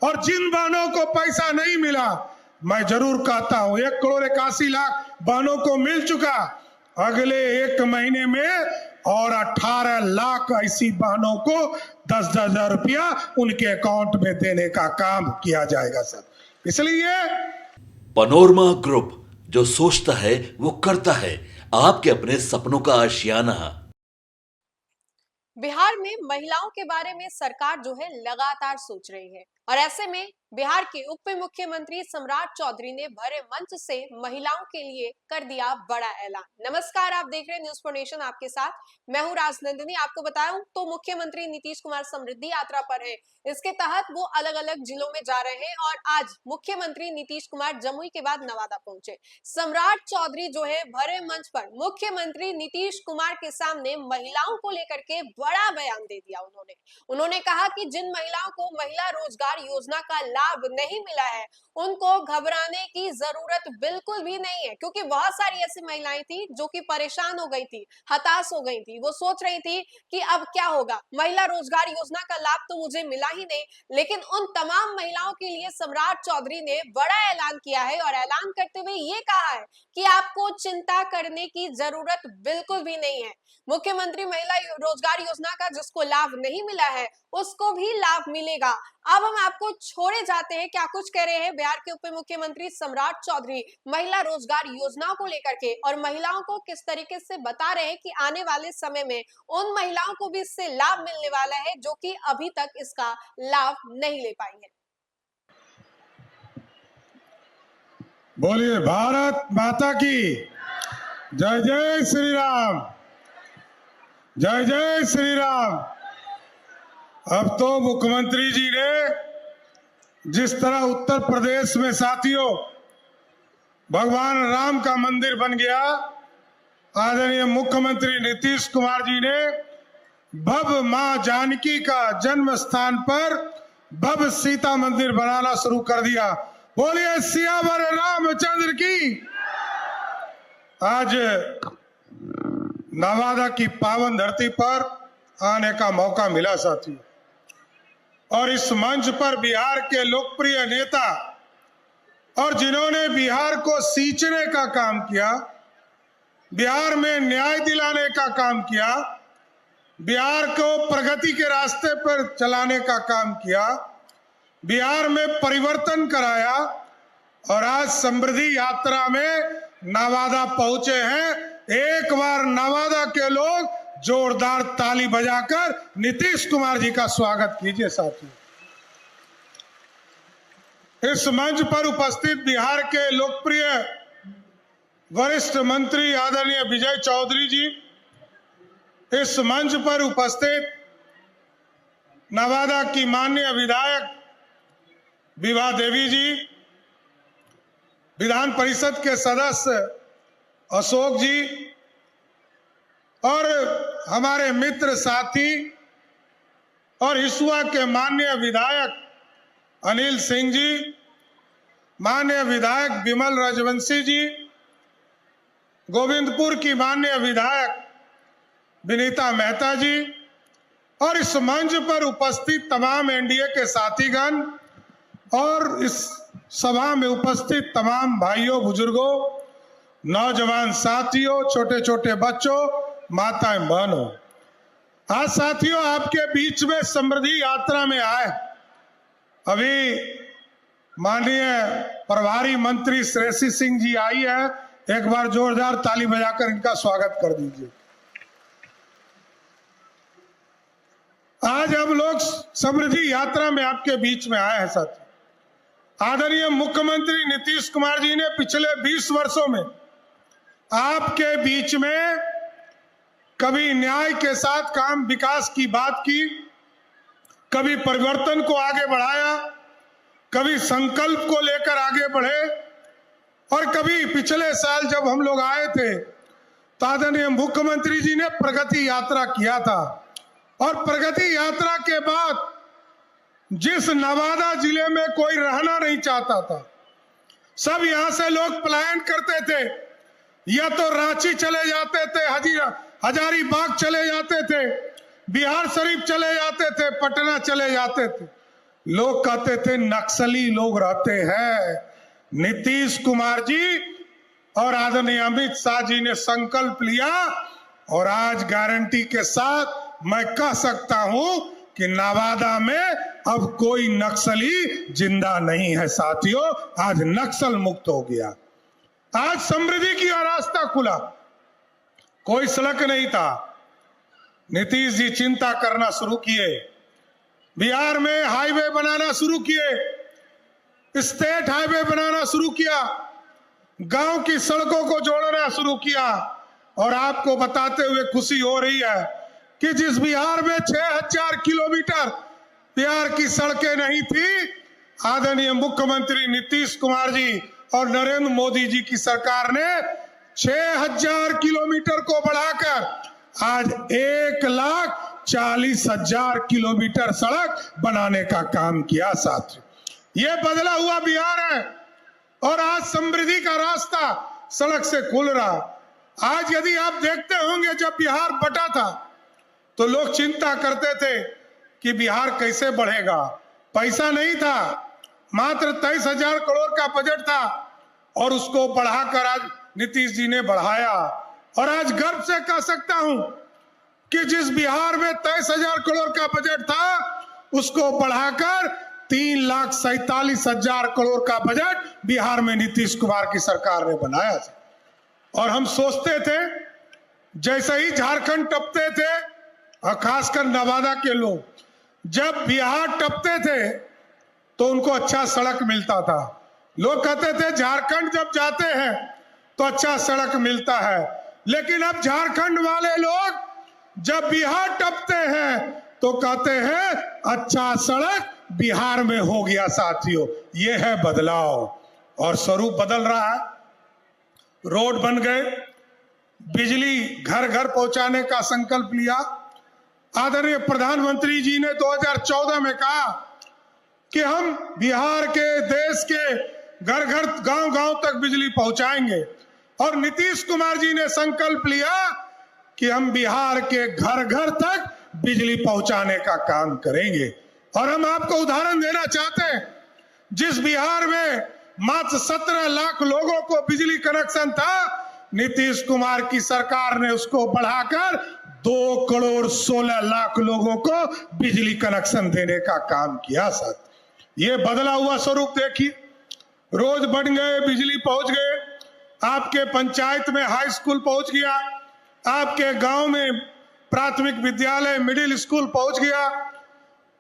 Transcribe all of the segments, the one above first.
और जिन बहनों को पैसा नहीं मिला, मैं जरूर कहता हूं 1,81,00,000 बहनों को मिल चुका, अगले 1 महीने में और 18 लाख ऐसी बहनों को 10-10 हजार रुपया उनके अकाउंट में देने का काम किया जाएगा सर। इसलिए पनोरमा ग्रुप, जो सोचता है वो करता है, आपके अपने सपनों का आशियाना। बिहार में महिलाओं के बारे में सरकार जो है लगातार सोच रही है, और ऐसे में बिहार के उप मुख्यमंत्री सम्राट चौधरी ने भरे मंच से महिलाओं के लिए कर दिया बड़ा ऐलान। नमस्कार, आप देख रहे हैं न्यूज़ फॉर नेशन, आपके साथ मैं हूं राजनंदिनी। आपको बताऊं तो मुख्यमंत्री नीतीश कुमार समृद्धि यात्रा पर है। इसके तहत वो अलग अलग जिलों में जा रहे हैं और आज मुख्यमंत्री नीतीश कुमार जमुई के बाद नवादा पहुंचे। सम्राट चौधरी जो है भरे मंच पर मुख्यमंत्री नीतीश कुमार के सामने महिलाओं को लेकर के बड़ा बयान दे दिया। उन्होंने कहा कि जिन महिलाओं को महिला रोजगार योजना का लाभ नहीं मिला है उनको घबराने की जरूरत बिल्कुल भी नहीं है, क्योंकि बहुत सारी ऐसी महिलाएं थी जो कि परेशान हो गई थी, हताश हो गई थी। वो सोच रही थी कि अब क्या होगा, महिला रोजगार योजना का लाभ तो मुझे मिला ही नहीं। लेकिन उन तमाम महिलाओं के लिए सम्राट चौधरी ने बड़ा ऐलान किया है और ऐलान करते हुए ये कहा है कि आपको चिंता करने की जरूरत बिल्कुल भी नहीं है। मुख्यमंत्री महिला रोजगार योजना का जिसको लाभ नहीं मिला है उसको भी लाभ मिलेगा। अब हम आपको छोड़े जाते हैं क्या कुछ कह रहे हैं बिहार के उप मुख्यमंत्री सम्राट चौधरी महिला रोजगार योजनाओं को लेकर के, और महिलाओं को किस तरीके से बता रहे हैं कि आने वाले समय में उन महिलाओं को भी इससे लाभ मिलने वाला है जो कि अभी तक इसका लाभ नहीं ले पाई है। बोलिए भारत माता की जय। जय श्री राम, जय जय श्री राम। अब तो मुख्यमंत्री जी ने जिस तरह उत्तर प्रदेश में साथियों भगवान राम का मंदिर बन गया, आदरणीय मुख्यमंत्री नीतीश कुमार जी ने भव्य मां जानकी का जन्म स्थान पर भव्य सीता मंदिर बनाना शुरू कर दिया। बोलिए सियावर रामचंद्र की। आज नवादा की पावन धरती पर आने का मौका मिला साथियों, और इस मंच पर बिहार के लोकप्रिय नेता और जिन्होंने बिहार को सींचने का काम किया, बिहार में न्याय दिलाने का काम किया, बिहार को प्रगति के रास्ते पर चलाने का काम किया, बिहार में परिवर्तन कराया, और आज समृद्धि यात्रा में नवादा पहुंचे हैं। एक बार नवादा के लोग जोरदार ताली बजाकर नीतीश कुमार जी का स्वागत कीजिए साथियों। इस मंच पर उपस्थित बिहार के लोकप्रिय वरिष्ठ मंत्री आदरणीय विजय चौधरी जी, इस मंच पर उपस्थित नवादा की माननीय विधायक विभा देवी जी, विधान परिषद के सदस्य अशोक जी, और हमारे मित्र साथी और हिसुआ के माननीय विधायक अनिल सिंह जी, माननीय विधायक विमल राजवंशी जी, गोविंदपुर की माननीय विधायक विनीता मेहता जी, और इस मंच पर उपस्थित तमाम एनडीए के साथीगण और इस सभा में उपस्थित तमाम भाइयों बुजुर्गों, नौजवान साथियों, छोटे छोटे बच्चों, माताएं बहनों, आज साथियों आपके बीच में समृद्धि यात्रा में आए। अभी माननीय प्रभारी मंत्री श्रेयसी सिंह जी आई है, एक बार जोरदार ताली बजाकर इनका स्वागत कर दीजिए। आज हम लोग समृद्धि यात्रा में आपके बीच में आए हैं साथियों। आदरणीय मुख्यमंत्री नीतीश कुमार जी ने पिछले 20 वर्षों में आपके बीच में कभी न्याय के साथ काम विकास की बात की, कभी परिवर्तन को आगे बढ़ाया, कभी संकल्प को लेकर आगे बढ़े, और कभी पिछले साल जब हम लोग आए थे तो आदरणीय मुख्यमंत्री जी ने प्रगति यात्रा किया था, और प्रगति यात्रा के बाद जिस नवादा जिले में कोई रहना नहीं चाहता था, सब यहां से लोग पलायन करते थे, या तो रांची चले जाते थे, हजारीबाग चले जाते थे, बिहार शरीफ चले जाते थे, पटना चले जाते थे। लोग कहते थे नक्सली लोग रहते हैं। नीतीश कुमार जी और आदरणीय अमित शाह जी ने संकल्प लिया और आज गारंटी के साथ मैं कह सकता हूं कि नवादा में अब कोई नक्सली जिंदा नहीं है साथियों। आज नक्सल मुक्त हो गया। आज समृद्धि की रास्ता खुला। कोई सड़क नहीं था। नीतीश जी चिंता करना शुरू किए। बिहार में हाईवे बनाना शुरू किए, स्टेट हाईवे बनाना शुरू किया, गांव की सड़कों को जोड़ना शुरू किया। और आपको बताते हुए खुशी हो रही है कि जिस बिहार में 6000 किलोमीटर बिहार की सड़कें नहीं थी, आदरणीय मुख्यमंत्री नीतीश कुमार जी और नरेंद्र मोदी जी की सरकार ने 6000 किलोमीटर को बढ़ाकर आज 1,40,000 किलोमीटर सड़क बनाने का काम किया। साथियों, ये बदला हुआ बिहार है और आज समृद्धि का रास्ता सड़क से खुल रहा। आज यदि आप देखते होंगे, जब बिहार बटा था तो लोग चिंता करते थे कि बिहार कैसे बढ़ेगा। पैसा नहीं था, मात्र 23,000 करोड़ का बजट था और उसको बढ़ाकर आज नीतीश जी ने बढ़ाया। और आज गर्व से कह सकता हूं कि जिस बिहार में 23,000 करोड़ का बजट था, उसको बढ़ाकर 3,47,000 करोड़ का बजट बिहार में नीतीश कुमार की सरकार ने बनाया था। और हम सोचते थे जैसे ही झारखंड टपते थे, और खासकर नवादा के लोग जब बिहार टपते थे तो उनको अच्छा सड़क मिलता था। लोग कहते थे झारखंड जब जाते हैं तो अच्छा सड़क मिलता है, लेकिन अब झारखंड वाले लोग जब बिहार टपते हैं तो कहते हैं अच्छा सड़क बिहार में हो गया। साथियों, ये है बदलाव और स्वरूप बदल रहा है। रोड बन गए, बिजली घर घर पहुंचाने का संकल्प लिया। आदरणीय प्रधानमंत्री जी ने 2014 में कहा कि हम बिहार के, देश के घर घर, गांव गांव तक बिजली पहुंचाएंगे। और नीतीश कुमार जी ने संकल्प लिया कि हम बिहार के घर घर तक बिजली पहुंचाने का काम करेंगे। और हम आपको उदाहरण देना चाहते हैं, जिस बिहार में मात्र 17 लाख लोगों को बिजली कनेक्शन था, नीतीश कुमार की सरकार ने उसको बढ़ाकर 2,16,00,000 लोगों को बिजली कनेक्शन देने का काम किया। साथ ये बदला हुआ स्वरूप देखिए, रोड बन गए, बिजली पहुंच गए, आपके पंचायत में हाई स्कूल पहुंच गया, आपके गांव में प्राथमिक विद्यालय, मिडिल स्कूल पहुंच गया,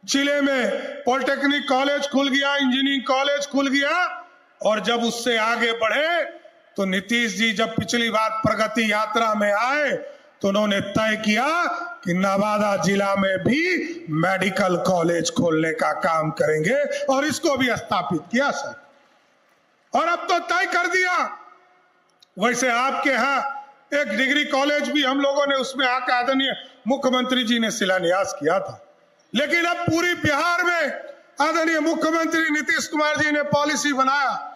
जिले में पॉलिटेक्निक कॉलेज खुल गया, इंजीनियरिंग कॉलेज खुल गया। और जब उससे आगे बढ़े तो नीतीश जी जब पिछली बार प्रगति यात्रा में आए तो उन्होंने तय किया कि नवादा जिला में भी मेडिकल कॉलेज खोलने का काम करेंगे और इसको भी स्थापित किया। सर, और अब तो तय कर दिया। वैसे आपके यहाँ एक डिग्री कॉलेज भी हम लोगों ने उसमें आकर आदरणीय मुख्यमंत्री जी ने शिलान्यास किया था। लेकिन अब पूरी बिहार में आदरणीय मुख्यमंत्री नीतीश कुमार जी ने पॉलिसी बनाया।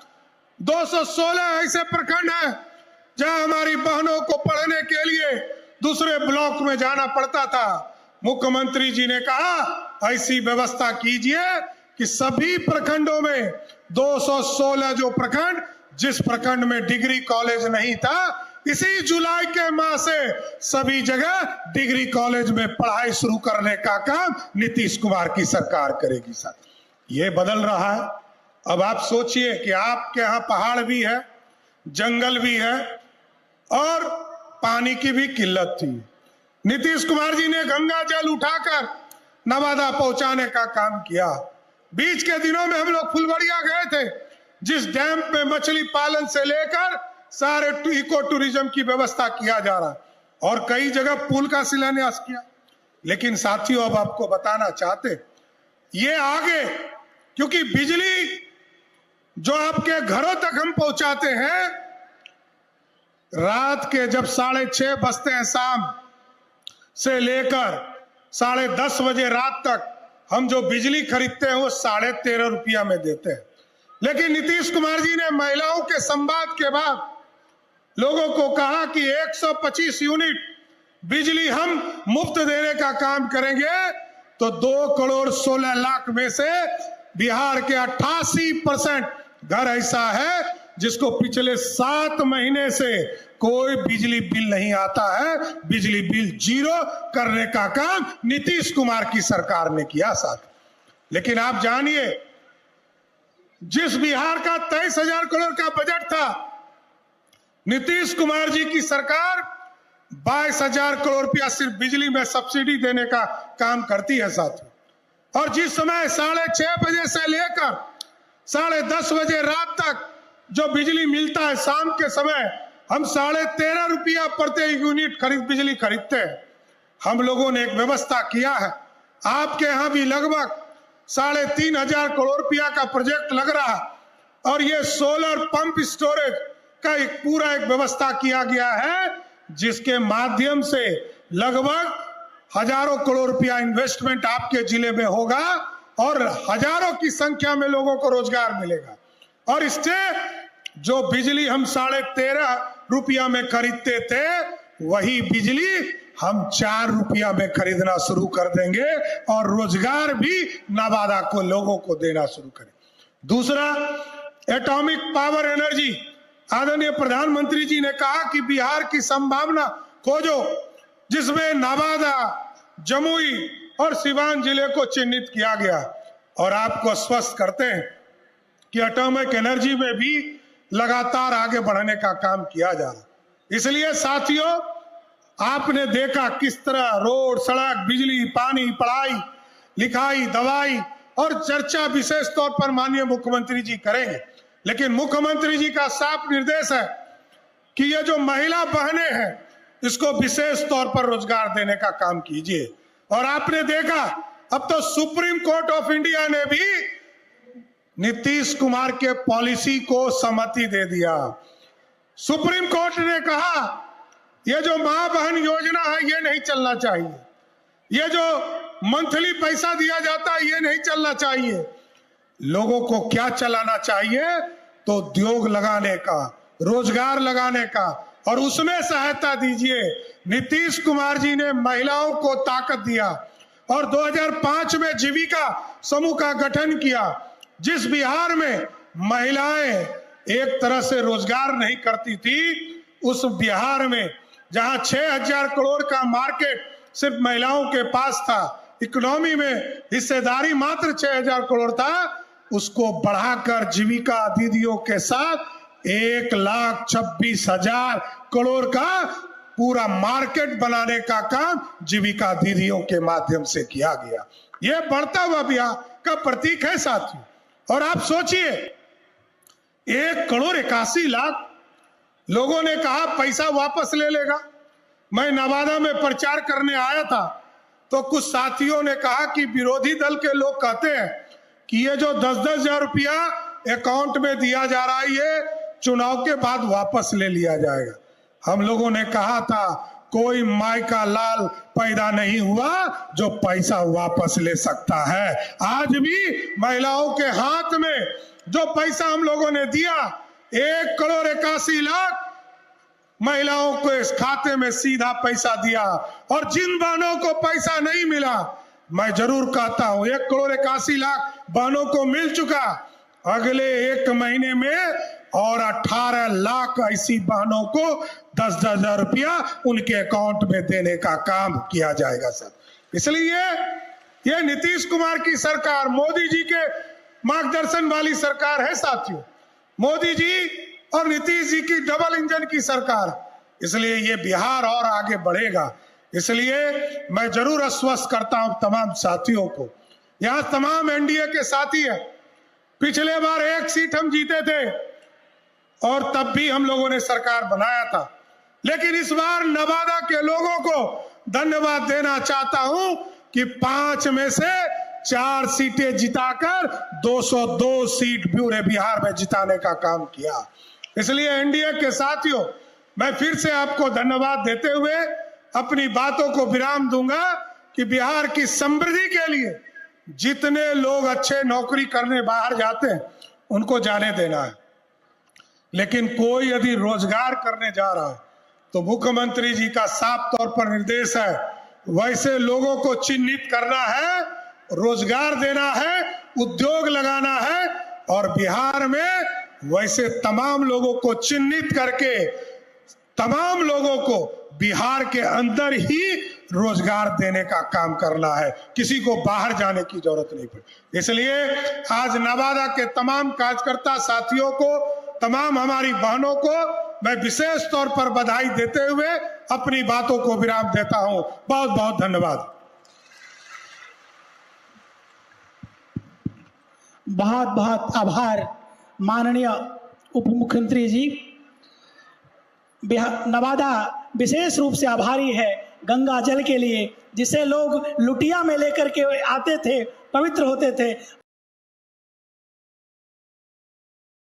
216 ऐसे प्रखंड हैं जहां हमारी बहनों को पढ़ने के लिए दूसरे ब्लॉक में जाना पड़ता था। मुख्यमंत्री जी ने कहा ऐसी व्यवस्था कीजिए कि सभी प्रखंडों में 216 जो प्रखंड, जिस प्रखंड में डिग्री कॉलेज नहीं था, इसी जुलाई के माह से सभी जगह डिग्री कॉलेज में पढ़ाई शुरू करने का काम नीतीश कुमार की सरकार करेगी। सर, ये बदल रहा है। अब आप सोचिए कि आपके यहाँ पहाड़ भी है, जंगल भी है और पानी की भी किल्लत थी। नीतीश कुमार जी ने गंगा जल उठाकर नवादा पहुंचाने का काम किया। बीच के दिनों में हम लोग फुलवड़िया गए थे, जिस डैम पे मछली पालन से लेकर सारे इको टूरिज्म की व्यवस्था किया जा रहा है और कई जगह पुल का शिलान्यास किया। लेकिन साथियों, अब आपको बताना चाहते ये आगे, क्योंकि बिजली जो आपके घरों तक हम पहुंचाते हैं, रात के जब 6:30 बजते हैं शाम से लेकर 10:30 बजे रात तक हम जो बिजली खरीदते हैं वो 13.5 रुपया में देते हैं। लेकिन नीतीश कुमार जी ने महिलाओं के संवाद के बाद लोगों को कहा कि 125 यूनिट बिजली हम मुफ्त देने का काम करेंगे। तो 2,16,00,000 में से बिहार के 88% घर ऐसा है जिसको पिछले 7 महीने से कोई बिजली बिल नहीं आता है। बिजली बिल जीरो करने का काम नीतीश कुमार की सरकार ने किया साथ। लेकिन आप जानिए, जिस बिहार का 23,000 करोड़ का बजट था, नीतीश कुमार जी की सरकार 22,000 करोड़ रुपया सिर्फ बिजली में सब्सिडी देने का काम करती है साथियों। और जिस समय 6:30 बजे से लेकर 10:30 बजे रात तक जो बिजली मिलता है, शाम के समय हम 13.5 रुपया प्रति यूनिट बिजली खरीदते हैं। हम लोगों ने एक व्यवस्था किया है। आपके यहां भी लगभग 3,500 करोड़ रुपया का प्रोजेक्ट लग रहा है और ये सोलर पंप स्टोरेज का एक व्यवस्था किया गया है, जिसके माध्यम से लगभग हजारों करोड़ रुपया इन्वेस्टमेंट आपके जिले में होगा और हजारों की संख्या में लोगों को रोजगार मिलेगा। और इससे जो बिजली हम 13.5 रुपया में खरीदते थे, वही बिजली हम 4 रुपया में खरीदना शुरू कर देंगे और रोजगार भी नवादा को लोगों को देना शुरू करें। दूसरा, एटॉमिक पावर एनर्जी। आदरणीय प्रधानमंत्री जी ने कहा कि बिहार की संभावना खोजो, जिसमें नवादा, जमुई और सिवान जिले को चिन्हित किया गया। और आपको स्पष्ट करते हैं कि एटॉमिक एनर्जी में भी लगातार आगे बढ़ने का काम किया जा रहा है। इसलिए साथियों, आपने देखा किस तरह रोड, सड़क, बिजली, पानी, पढ़ाई, लिखाई, दवाई और चर्चा विशेष तौर पर माननीय मुख्यमंत्री जी करेंगे। लेकिन मुख्यमंत्री जी का साफ निर्देश है कि ये जो महिला बहनें हैं, इसको विशेष तौर पर रोजगार देने का काम कीजिए। और आपने देखा, अब तो सुप्रीम कोर्ट ऑफ इंडिया ने भी नीतीश कुमार के पॉलिसी को सहमति दे दिया। सुप्रीम कोर्ट ने कहा ये जो मां बहन योजना है, ये नहीं चलना चाहिए। ये जो मंथली पैसा दिया जाता है, ये नहीं चलना चाहिए। लोगों को क्या चलाना चाहिए? तो उद्योग लगाने का, रोजगार लगाने का, और उसमें सहायता दीजिए। नीतीश कुमार जी ने महिलाओं को ताकत दिया और 2005 में जीविका समूह का गठन किया। जिस बिहार में महिलाएं एक तरह से रोजगार नहीं करती थी, उस बिहार में जहां 6,000 करोड़ का मार्केट सिर्फ महिलाओं के पास था, इकोनॉमी में हिस्सेदारी मात्र 6,000 करोड़ था, उसको बढ़ाकर जीविका दीदियों के साथ 1,26,000 करोड़ का पूरा मार्केट बनाने का काम जीविका दीदियों के माध्यम से किया गया। यह बढ़ता हुआ बिहार का प्रतीक है साथियों। और आप सोचिए, 1,81,00,000 लोगों ने कहा पैसा वापस ले लेगा। मैं नवादा में प्रचार करने आया था तो कुछ साथियों ने कहा कि विरोधी दल के लोग कहते हैं कि ये जो 10-10 हजार रुपया अकाउंट में दिया जा रहा है, ये चुनाव के बाद वापस ले लिया जाएगा। हम लोगों ने कहा था कोई माई का लाल पैदा नहीं हुआ जो पैसा वापस ले सकता है। आज भी महिलाओं के हाथ में जो पैसा हम लोगों ने दिया, 1,81,00,000 महिलाओं को इस खाते में सीधा पैसा दिया। और जिन बहनों को पैसा नहीं मिला, मैं जरूर कहता हूं 1,81,00,000 बहनों को मिल चुका। अगले 1 महीने में और 18 लाख ऐसी बहनों को 10-10 हजार रुपया उनके अकाउंट में देने का काम किया जाएगा सर। इसलिए ये नीतीश कुमार की सरकार, मोदी जी के मार्गदर्शन वाली सरकार है साथियों। मोदी जी और नीतीश जी की डबल इंजन की सरकार, इसलिए ये बिहार और आगे बढ़ेगा। इसलिए मैं जरूर आश्वस्त करता हूं तमाम साथियों को, यहां तमाम एनडीए के साथी हैं। पिछले बार 1 सीट हम जीते थे और तब भी हम लोगों ने सरकार बनाया था, लेकिन इस बार नवादा के लोगों को धन्यवाद देना चाहता हूं कि 5 में से 4 सीटें जिताकर 202 सीट पूरे बिहार में जिताने का काम किया। इसलिए एनडीए के साथियों, मैं फिर से आपको धन्यवाद देते हुए अपनी बातों को विराम दूंगा कि बिहार की समृद्धि के लिए जितने लोग अच्छे नौकरी करने बाहर जाते हैं उनको जाने देना है, लेकिन कोई यदि रोजगार करने जा रहा है तो मुख्यमंत्री जी का साफ तौर पर निर्देश है, वैसे लोगों को चिन्हित करना है, रोजगार देना है, उद्योग लगाना है और बिहार में वैसे तमाम लोगों को चिन्हित करके तमाम लोगों को बिहार के अंदर ही रोजगार देने का काम करना है, किसी को बाहर जाने की जरूरत नहीं पड़ी। इसलिए आज नवादा के तमाम कार्यकर्ता साथियों को, तमाम हमारी बहनों को मैं विशेष तौर पर बधाई देते हुए अपनी बातों को विराम देता हूं। बहुत बहुत धन्यवाद। बहुत बहुत आभार माननीय उप मुख्यमंत्री जी। नवादा विशेष रूप से आभारी है गंगा जल के लिए, जिसे लोग लुटिया में लेकर के आते थे, पवित्र होते थे।